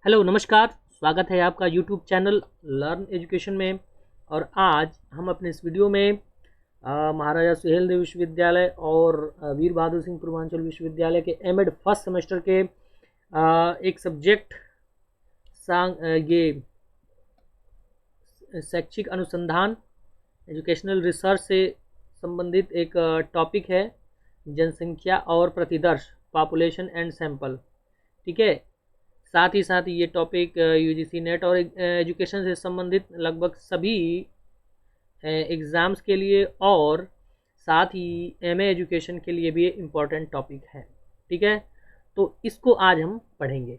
Hello नमस्कार, स्वागत है आपका यूट्यूब चैनल लर्न एजुकेशन में। और आज हम अपने इस वीडियो में महाराजा सुहेलदेव विश्वविद्यालय और वीर बहादुर सिंह पूर्वांचल विश्वविद्यालय के एमएड फर्स्ट सेमेस्टर के एक सब्जेक्ट ये शैक्षिक अनुसंधान एजुकेशनल रिसर्च से संबंधित एक टॉपिक है, जनसंख्या और प्रतिदर्श, पॉपुलेशन एंड सैंपल। ठीक है, साथ ही साथ ये टॉपिक यूजीसी नेट और एजुकेशन से संबंधित लगभग सभी एग्ज़ाम्स के लिए और साथ ही एमए एजुकेशन के लिए भी इम्पॉर्टेंट टॉपिक है। ठीक है, तो इसको आज हम पढ़ेंगे।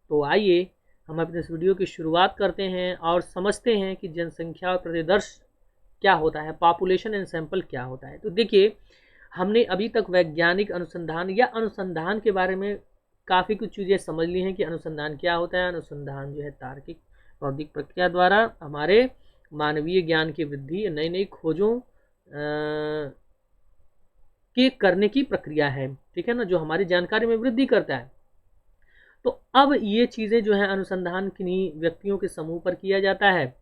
तो आइए हम अपने इस वीडियो की शुरुआत करते हैं और समझते हैं कि जनसंख्या और प्रतिदर्श क्या होता है, पॉपुलेशन एंड सैंपल क्या होता है। तो देखिए, हमने अभी तक वैज्ञानिक अनुसंधान या अनुसंधान के बारे में काफ़ी कुछ चीज़ें समझ ली हैं कि अनुसंधान क्या होता है। अनुसंधान जो है तार्किक बौद्धिक प्रक्रिया द्वारा हमारे मानवीय ज्ञान की वृद्धि, नई नई खोजों के करने की प्रक्रिया है। ठीक है ना, जो हमारी जानकारी में वृद्धि करता है। तो अब ये चीज़ें जो है अनुसंधान किन्हीं व्यक्तियों के समूह पर किया जाता है।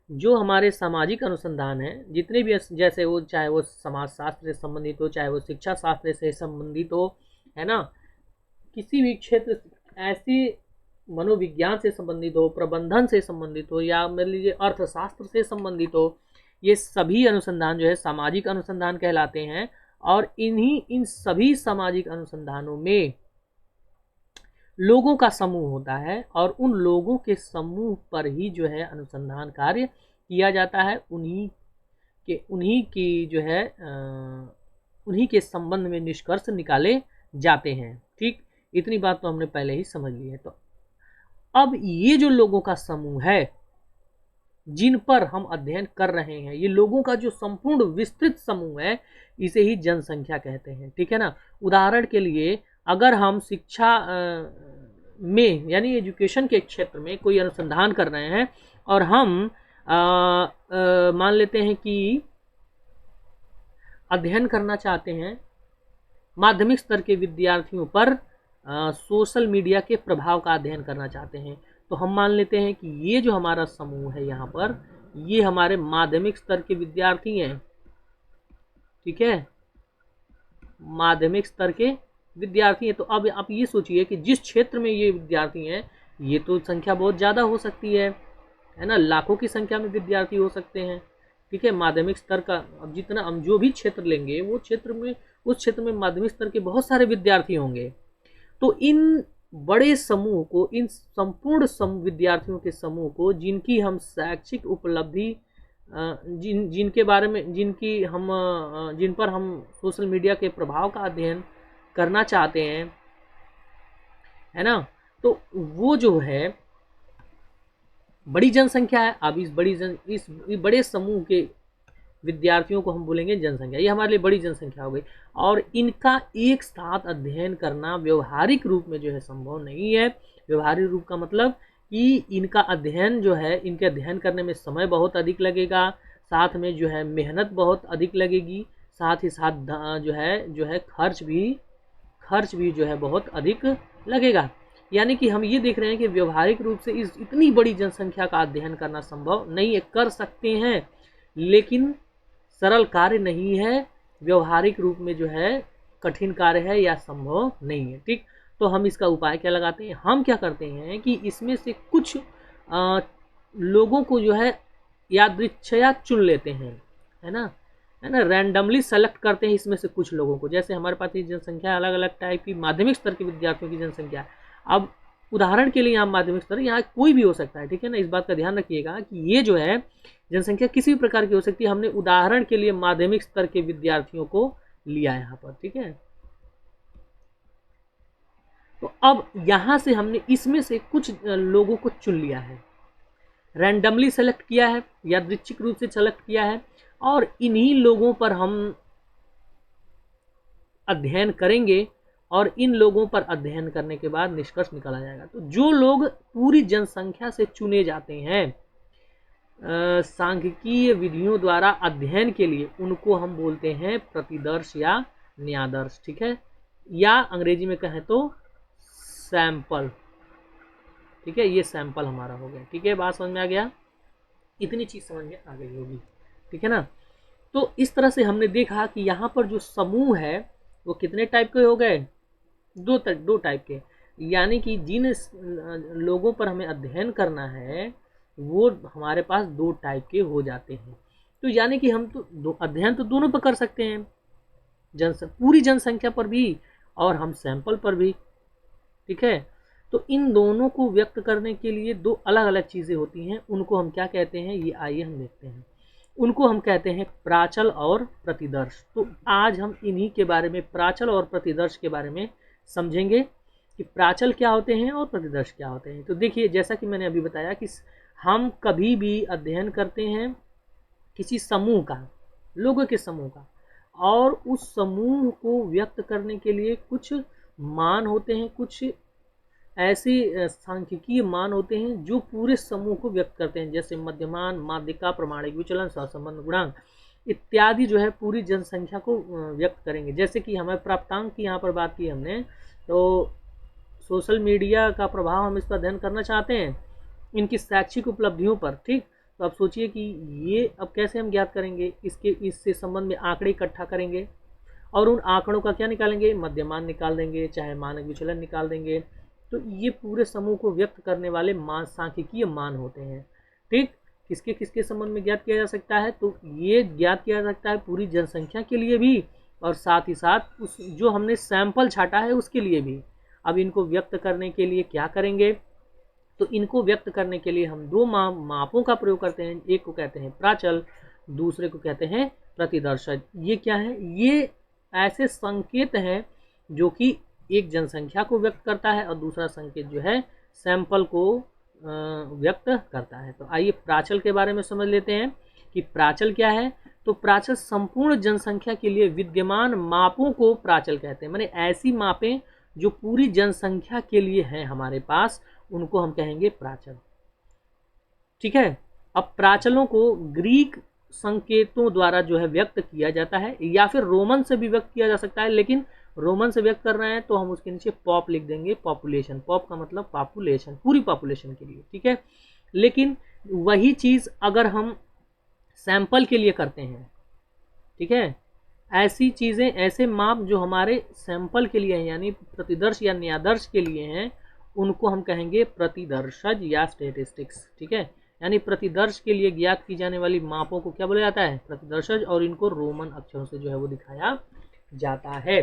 जो हमारे सामाजिक अनुसंधान है, जितने भी, जैसे वो चाहे वो समाजशास्त्र से संबंधित हो, चाहे वो शिक्षा शास्त्र से संबंधित हो, है ना, किसी भी क्षेत्र, ऐसी मनोविज्ञान से संबंधित हो, प्रबंधन से संबंधित हो, या मान लीजिए अर्थशास्त्र से संबंधित हो, ये सभी अनुसंधान जो है सामाजिक अनुसंधान कहलाते हैं। और इन सभी सामाजिक अनुसंधानों में लोगों का समूह होता है और उन लोगों के समूह पर ही जो है अनुसंधान कार्य किया जाता है। उन्हीं की जो है उन्हीं के संबंध में निष्कर्ष निकाले जाते हैं। ठीक, इतनी बात तो हमने पहले ही समझ ली है। तो अब ये जो लोगों का समूह है जिन पर हम अध्ययन कर रहे हैं, ये लोगों का जो संपूर्ण विस्तृत समूह है, इसे ही जनसंख्या कहते हैं। ठीक है ना, उदाहरण के लिए अगर हम शिक्षा में यानी एजुकेशन के क्षेत्र में कोई अनुसंधान कर रहे हैं और हम मान लेते हैं कि अध्ययन करना चाहते हैं माध्यमिक स्तर के विद्यार्थियों पर सोशल मीडिया के प्रभाव का अध्ययन करना चाहते हैं, तो हम मान लेते हैं कि ये जो हमारा समूह है यहाँ पर, ये हमारे माध्यमिक स्तर के विद्यार्थी हैं। ठीक है, माध्यमिक स्तर के विद्यार्थी हैं। तो अब आप ये सोचिए कि जिस क्षेत्र में ये विद्यार्थी हैं, ये तो संख्या बहुत ज़्यादा हो सकती है ना, लाखों की संख्या में विद्यार्थी हो सकते हैं। ठीक है, माध्यमिक स्तर का अब जितना हम जो भी क्षेत्र लेंगे, वो क्षेत्र में, उस क्षेत्र में माध्यमिक स्तर के बहुत सारे विद्यार्थी होंगे। तो इन बड़े समूह को, इन संपूर्ण विद्यार्थियों के समूह को, जिनकी हम शैक्षिक उपलब्धि, जिनके बारे में, जिन पर हम सोशल मीडिया के प्रभाव का अध्ययन करना चाहते हैं, है ना, तो वो जो है बड़ी जनसंख्या है। अब इस बड़े समूह के विद्यार्थियों को हम बोलेंगे जनसंख्या। ये हमारे लिए बड़ी जनसंख्या हो गई। और इनका एक साथ अध्ययन करना व्यवहारिक रूप में जो है संभव नहीं है। व्यवहारिक रूप का मतलब कि इनका अध्ययन जो है, इनके अध्ययन करने में समय बहुत अधिक लगेगा, साथ में जो है मेहनत बहुत अधिक लगेगी, साथ ही साथ जो है खर्च भी जो है बहुत अधिक लगेगा। यानी कि हम ये देख रहे हैं कि व्यवहारिक रूप से इस इतनी बड़ी जनसंख्या का अध्ययन करना संभव नहीं है। कर सकते हैं, लेकिन सरल कार्य नहीं है, व्यवहारिक रूप में जो है कठिन कार्य है या संभव नहीं है। ठीक, तो हम इसका उपाय क्या लगाते हैं, हम क्या करते हैं कि इसमें से कुछ लोगों को जो है यादृच्छया चुन लेते हैं, है ना, रैंडमली सेलेक्ट करते हैं इसमें से कुछ लोगों को। जैसे हमारे पास ये जनसंख्या अलग अलग टाइप की माध्यमिक स्तर के विद्यार्थियों की जनसंख्या। अब उदाहरण के लिए यहाँ माध्यमिक स्तर, यहाँ कोई भी हो सकता है। ठीक है ना, इस बात का ध्यान रखिएगा कि ये जो है जनसंख्या किसी भी प्रकार की हो सकती है। हमने उदाहरण के लिए माध्यमिक स्तर के विद्यार्थियों को लिया यहाँ पर। ठीक है, तो अब यहाँ से हमने इसमें से कुछ लोगों को चुन लिया है, रैंडमली सेलेक्ट किया है, यादृच्छिक रूप से सेलेक्ट किया है, और इन्हीं लोगों पर हम अध्ययन करेंगे और इन लोगों पर अध्ययन करने के बाद निष्कर्ष निकाला जाएगा। तो जो लोग पूरी जनसंख्या से चुने जाते हैं सांख्यिकीय विधियों द्वारा अध्ययन के लिए, उनको हम बोलते हैं प्रतिदर्श या न्यादर्श। ठीक है, या अंग्रेजी में कहें तो सैंपल। ठीक है, ये सैंपल हमारा हो गया। ठीक है, बात समझ में आ गया, इतनी चीज समझ में आ गई होगी। ठीक है ना। तो इस तरह से हमने देखा कि यहाँ पर जो समूह है वो कितने टाइप के हो गए, दो टाइप के, यानी कि जिन लोगों पर हमें अध्ययन करना है वो हमारे पास दो टाइप के हो जाते हैं। तो यानी कि हम तो अध्ययन तो दोनों पर कर सकते हैं, पूरी जनसंख्या पर भी और हम सैंपल पर भी। ठीक है, तो इन दोनों को व्यक्त करने के लिए दो अलग अलग चीज़ें होती हैं, उनको हम क्या कहते हैं, ये आइए हम देखते हैं। उनको हम कहते हैं प्राचल और प्रतिदर्श। तो आज हम इन्हीं के बारे में, प्राचल और प्रतिदर्श के बारे में समझेंगे कि प्राचल क्या होते हैं और प्रतिदर्श क्या होते हैं। तो देखिए, जैसा कि मैंने अभी बताया कि हम कभी भी अध्ययन करते हैं किसी समूह का, लोगों के समूह का, और उस समूह को व्यक्त करने के लिए कुछ मान होते हैं, कुछ ऐसे सांख्यिकीय मान होते हैं जो पूरे समूह को व्यक्त करते हैं, जैसे मध्यमान, माध्यिका, प्रमाणिक विचलन, सहसंबंध गुणांक इत्यादि जो है पूरी जनसंख्या को व्यक्त करेंगे। जैसे कि हमें प्राप्तांक की यहाँ पर बात की हमने, तो सोशल मीडिया का प्रभाव हम इस पर अध्ययन करना चाहते हैं इनकी शैक्षिक उपलब्धियों पर। ठीक, तो अब सोचिए कि ये अब कैसे हम ज्ञात करेंगे, इससे संबंध में आंकड़े इकट्ठा करेंगे और उन आंकड़ों का क्या निकालेंगे, मध्यमान निकाल देंगे, चाहे मानक विचलन निकाल देंगे। तो ये पूरे समूह को व्यक्त करने वाले मान, सांख्यिकीय मान होते हैं। ठीक, किसके किसके संबंध में ज्ञात किया जा सकता है, तो ये ज्ञात किया जा सकता है पूरी जनसंख्या के लिए भी और साथ ही साथ उस जो हमने सैंपल छाटा है उसके लिए भी। अब इनको व्यक्त करने के लिए क्या करेंगे, तो इनको व्यक्त करने के लिए हम दो मापों का प्रयोग करते हैं। एक को कहते हैं प्राचल, दूसरे को कहते हैं प्रतिदर्शज। ये क्या है, ये ऐसे संकेत हैं जो कि एक जनसंख्या को व्यक्त करता है और दूसरा संकेत जो है सैंपल को व्यक्त करता है। तो आइए प्राचल के बारे में समझ लेते हैं कि प्राचल क्या है। तो प्राचल संपूर्ण जनसंख्या के लिए विद्यमान मापों को प्राचल कहते हैं, माने ऐसी मापें जो पूरी जनसंख्या के लिए हैं हमारे पास, उनको हम कहेंगे प्राचल। ठीक है, अब प्राचलों को ग्रीक संकेतों द्वारा जो है व्यक्त किया जाता है, या फिर रोमन से भी व्यक्त किया जा सकता है, लेकिन रोमन से व्यक्त कर रहे हैं तो हम उसके नीचे पॉप लिख देंगे, पॉपुलेशन। पॉप का मतलब पॉपुलेशन, पूरी पॉपुलेशन के लिए। ठीक है, लेकिन वही चीज अगर हम सैंपल के लिए करते हैं, ठीक है, ऐसी चीजें, ऐसे माप जो हमारे सैंपल के लिए हैं, यानी प्रतिदर्श या न्यादर्श के लिए हैं, उनको हम कहेंगे प्रतिदर्शज या स्टेटिस्टिक्स। ठीक है, यानी प्रतिदर्श के लिए ज्ञात की जाने वाली मापों को क्या बोला जाता है, प्रतिदर्शज, और इनको रोमन अक्षरों से जो है वो दिखाया जाता है।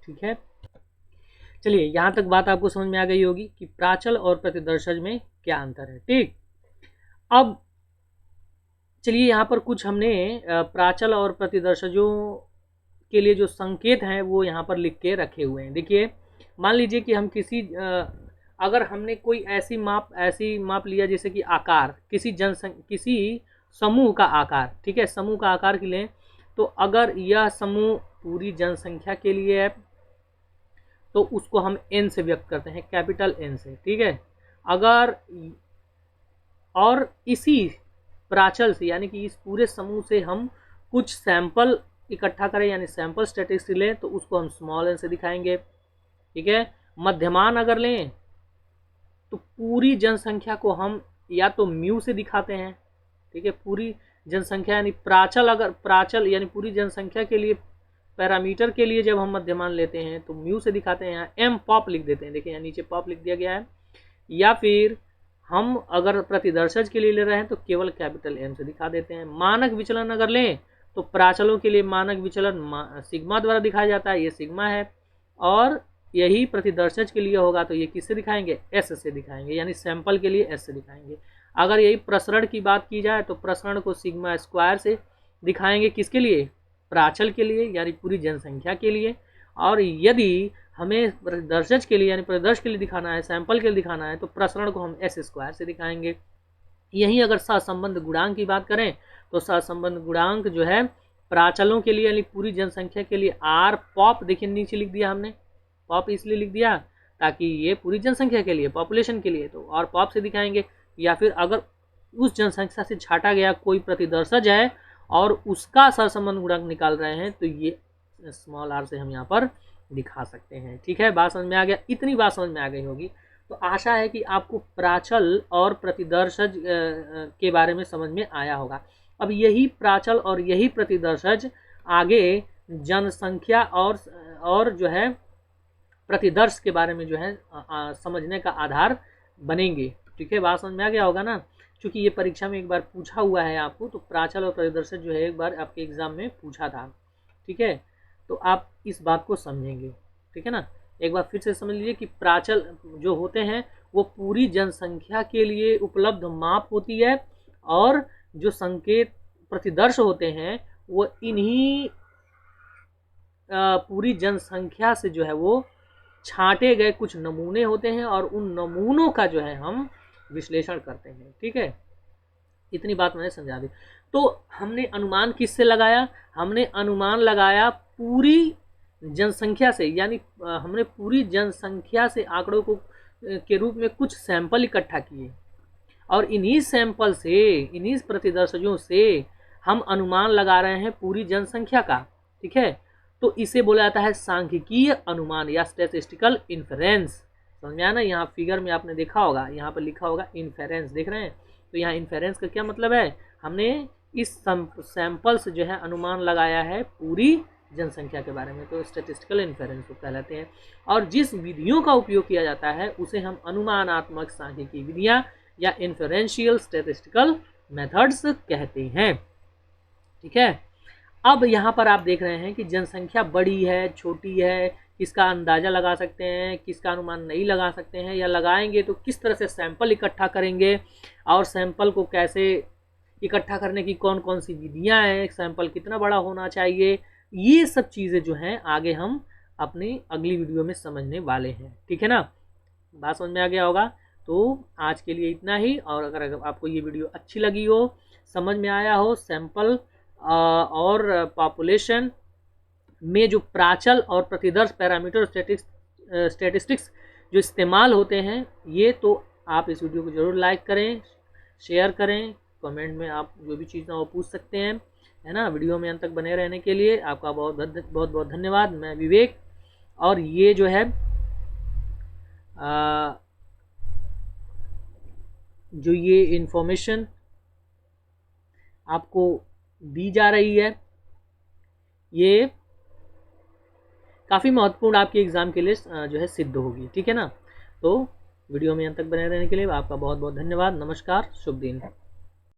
ठीक है, चलिए यहाँ तक बात आपको समझ में आ गई होगी कि प्राचल और प्रतिदर्शज में क्या अंतर है। ठीक, अब चलिए यहाँ पर कुछ हमने प्राचल और प्रतिदर्शजों के लिए जो संकेत हैं वो यहाँ पर लिख के रखे हुए हैं। देखिए, मान लीजिए कि हम अगर हमने कोई ऐसी माप लिया, जैसे कि आकार, किसी समूह का आकार। ठीक है, समूह का आकार के लिए, तो अगर यह समूह पूरी जनसंख्या के लिए है तो उसको हम n से व्यक्त करते हैं, कैपिटल N से। ठीक है, अगर और इसी प्राचल से, यानी कि इस पूरे समूह से हम कुछ सैंपल इकट्ठा करें, यानी सैंपल स्टैटिस्टिक्स लें, तो उसको हम स्मॉल n से दिखाएंगे। ठीक है, मध्यमान अगर लें तो पूरी जनसंख्या को हम या तो म्यू से दिखाते हैं। ठीक है, पूरी जनसंख्या यानी प्राचल यानी पूरी जनसंख्या के लिए, पैरामीटर के लिए जब हम मध्यमान लेते हैं तो म्यू से दिखाते हैं, यहाँ एम पॉप लिख देते हैं। देखिए यहाँ नीचे पॉप लिख दिया गया है। या फिर हम अगर प्रतिदर्शज के लिए ले रहे हैं तो केवल कैपिटल एम से दिखा देते हैं। मानक विचलन अगर लें तो प्राचलों के लिए मानक विचलन सिग्मा द्वारा दिखाया जाता है, ये सिग्मा है, और यही प्रतिदर्शज के लिए होगा तो ये किससे दिखाएंगे, एस से दिखाएंगे, यानी सैंपल के लिए एस से दिखाएंगे। अगर यही प्रसरण की बात की जाए तो प्रसरण को सिग्मा स्क्वायर से दिखाएंगे, किसके लिए, प्राचल के लिए, यानी पूरी जनसंख्या के लिए। और यदि हमें प्रतिदर्शज के लिए यानी प्रतिदर्श के लिए दिखाना है, सैंपल के लिए दिखाना है, तो प्रसरण को हम एस स्क्वायर से दिखाएंगे। यहीं अगर सहसंबंध गुणांक की बात करें तो सहसंबंध गुणांक जो है प्राचलों के लिए यानी पूरी जनसंख्या के लिए आर पॉप, देखिए नीचे लिख दिया हमने, पॉप इसलिए लिख दिया ताकि ये पूरी जनसंख्या के लिए, पॉपुलेशन के लिए, तो और पॉप से दिखाएंगे। या फिर अगर उस जनसंख्या से छाटा गया कोई प्रतिदर्शज है और उसका सहसंबंध गुणांक निकाल रहे हैं तो ये स्मॉल आर से हम यहाँ पर दिखा सकते हैं। ठीक है, बात समझ में आ गया, इतनी बात समझ में आ गई होगी। तो आशा है कि आपको प्राचल और प्रतिदर्शज के बारे में समझ में आया होगा। अब यही प्राचल और यही प्रतिदर्शज आगे जनसंख्या और जो है प्रतिदर्श के बारे में जो है समझने का आधार बनेंगे। ठीक है, बात समझ में आ गया होगा ना। क्योंकि ये परीक्षा में एक बार पूछा हुआ है आपको, तो प्राचल और प्रतिदर्शज जो है एक बार आपके एग्जाम में पूछा था। ठीक है, तो आप इस बात को समझेंगे। ठीक है ना, एक बार फिर से समझ लीजिए कि प्राचल जो होते हैं वो पूरी जनसंख्या के लिए उपलब्ध माप होती है, और जो संकेत प्रतिदर्श होते हैं वो इन्हीं पूरी जनसंख्या से जो है वो छांटे गए कुछ नमूने होते हैं, और उन नमूनों का जो है हम विश्लेषण करते हैं। ठीक है, इतनी बात मैंने समझा दी। तो हमने अनुमान किससे लगाया? हमने अनुमान लगाया पूरी जनसंख्या से, यानी हमने पूरी जनसंख्या से आंकड़ों को के रूप में कुछ सैंपल इकट्ठा किए, और इन्हीं सैंपल से, इन्हीं प्रतिदर्शजों से हम अनुमान लगा रहे हैं पूरी जनसंख्या का। ठीक है, तो इसे बोला जाता है सांख्यिकीय अनुमान या स्टैटिस्टिकल इन्फेरेंस। समझ में आया ना? यहाँ फिगर में आपने देखा होगा, यहाँ पर लिखा होगा इन्फेरेंस, देख रहे हैं? तो यहाँ इन्फेरेंस का क्या मतलब है? हमने इस सैंपल से जो है अनुमान लगाया है पूरी जनसंख्या के बारे में, तो स्टैटिस्टिकल इन्फेरेंस को कहलाते हैं। और जिस विधियों का उपयोग किया जाता है उसे हम अनुमानात्मक सांख्यिकी विधियां या इन्फेरेंशियल स्टैटिस्टिकल मेथड्स कहते हैं। ठीक है, अब यहाँ पर आप देख रहे हैं कि जनसंख्या बड़ी है, छोटी है, किसका अंदाज़ा लगा सकते हैं, किसका अनुमान नहीं लगा सकते हैं, या लगाएंगे तो किस तरह से सैंपल इकट्ठा करेंगे, और सैंपल को कैसे इकट्ठा करने की कौन कौन सी विधियाँ हैं, सैंपल कितना बड़ा होना चाहिए, ये सब चीज़ें जो हैं आगे हम अपनी अगली वीडियो में समझने वाले हैं। ठीक है ना, बात समझ में आ गया होगा। तो आज के लिए इतना ही, और अगर आपको ये वीडियो अच्छी लगी हो, समझ में आया हो, सैंपल और पॉपुलेशन में जो प्राचल और प्रतिदर्श पैरामीटर स्टैटिस्टिक्स जो इस्तेमाल होते हैं, ये तो आप इस वीडियो को ज़रूर लाइक करें, शेयर करें, कमेंट में आप जो भी चीज़ें वो पूछ सकते हैं, है ना। वीडियो में अंत तक बने रहने के लिए आपका बहुत बहुत धन्यवाद। मैं विवेक, और ये जो है जो ये इन्फॉर्मेशन आपको दी जा रही है, ये काफ़ी महत्वपूर्ण आपके एग्ज़ाम के लिए जो है सिद्ध होगी। ठीक है ना, तो वीडियो में अंत तक बने रहने के लिए आपका बहुत बहुत धन्यवाद। नमस्कार, शुभ दिन।